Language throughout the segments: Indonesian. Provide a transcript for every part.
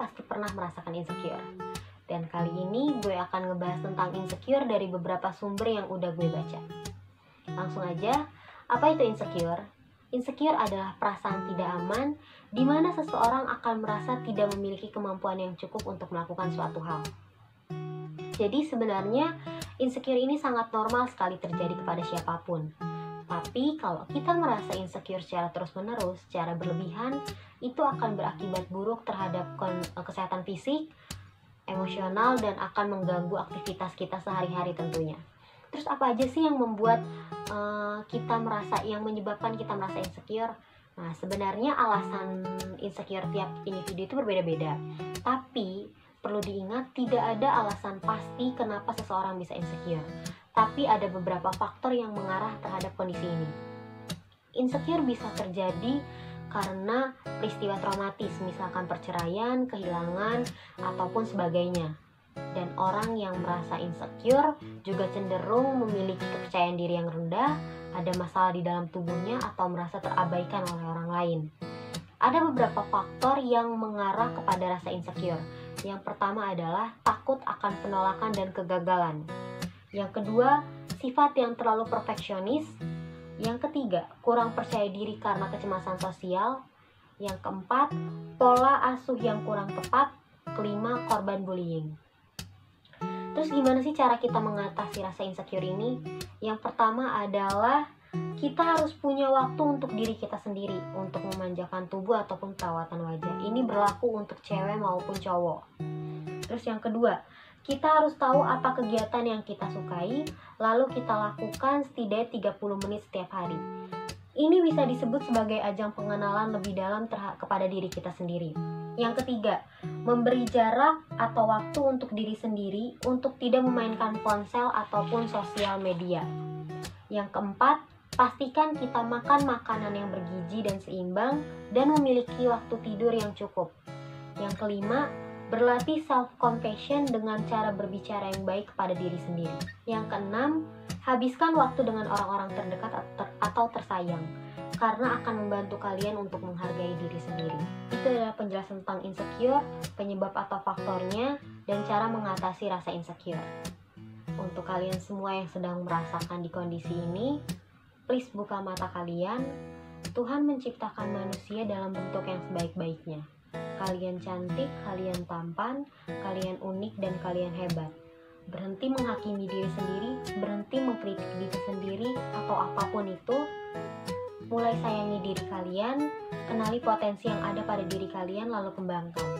pasti pernah merasakan insecure. Dan kali ini gue akan ngebahas tentang insecure dari beberapa sumber yang udah gue baca. Langsung aja, apa itu insecure? Insecure adalah perasaan tidak aman di mana seseorang akan merasa tidak memiliki kemampuan yang cukup untuk melakukan suatu hal. Jadi sebenarnya insecure ini sangat normal sekali terjadi kepada siapapun. Tapi kalau kita merasa insecure secara terus-menerus, secara berlebihan, itu akan berakibat buruk terhadap kesehatan fisik, emosional, dan akan mengganggu aktivitas kita sehari-hari tentunya. Terus apa aja sih yang membuat yang menyebabkan kita merasa insecure? Nah, sebenarnya alasan insecure tiap individu itu berbeda-beda. Tapi perlu diingat, tidak ada alasan pasti kenapa seseorang bisa insecure. Tapi ada beberapa faktor yang mengarah terhadap kondisi ini. Insecure bisa terjadi karena peristiwa traumatis, misalkan perceraian, kehilangan, ataupun sebagainya. Dan orang yang merasa insecure juga cenderung memiliki kepercayaan diri yang rendah, ada masalah di dalam tubuhnya, atau merasa terabaikan oleh orang lain. Ada beberapa faktor yang mengarah kepada rasa insecure. Yang pertama adalah takut akan penolakan dan kegagalan. Yang kedua, sifat yang terlalu perfeksionis. Yang ketiga, kurang percaya diri karena kecemasan sosial. Yang keempat, pola asuh yang kurang tepat. Kelima, korban bullying. Terus gimana sih cara kita mengatasi rasa insecure ini? Yang pertama adalah kita harus punya waktu untuk diri kita sendiri, untuk memanjakan tubuh ataupun perawatan wajah. Ini berlaku untuk cewek maupun cowok. Terus yang kedua, kita harus tahu apa kegiatan yang kita sukai, lalu kita lakukan setidaknya 30 menit setiap hari. Ini bisa disebut sebagai ajang pengenalan lebih dalam kepada diri kita sendiri. Yang ketiga, memberi jarak atau waktu untuk diri sendiri untuk tidak memainkan ponsel ataupun sosial media. Yang keempat, pastikan kita makan makanan yang bergizi dan seimbang dan memiliki waktu tidur yang cukup. Yang kelima, berlatih self-compassion dengan cara berbicara yang baik kepada diri sendiri. Yang keenam, habiskan waktu dengan orang-orang terdekat atau tersayang, karena akan membantu kalian untuk menghargai diri sendiri. Itu adalah penjelasan tentang insecure, penyebab atau faktornya, dan cara mengatasi rasa insecure. Untuk kalian semua yang sedang merasakan di kondisi ini, please buka mata kalian. Tuhan menciptakan manusia dalam bentuk yang sebaik-baiknya. Kalian cantik, kalian tampan, kalian unik, dan kalian hebat. Berhenti menghakimi diri sendiri, berhenti mengkritik diri sendiri, atau apapun itu. Mulai sayangi diri kalian, kenali potensi yang ada pada diri kalian, lalu kembangkan.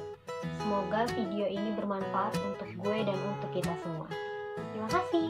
Semoga video ini bermanfaat untuk gue dan untuk kita semua. Terima kasih.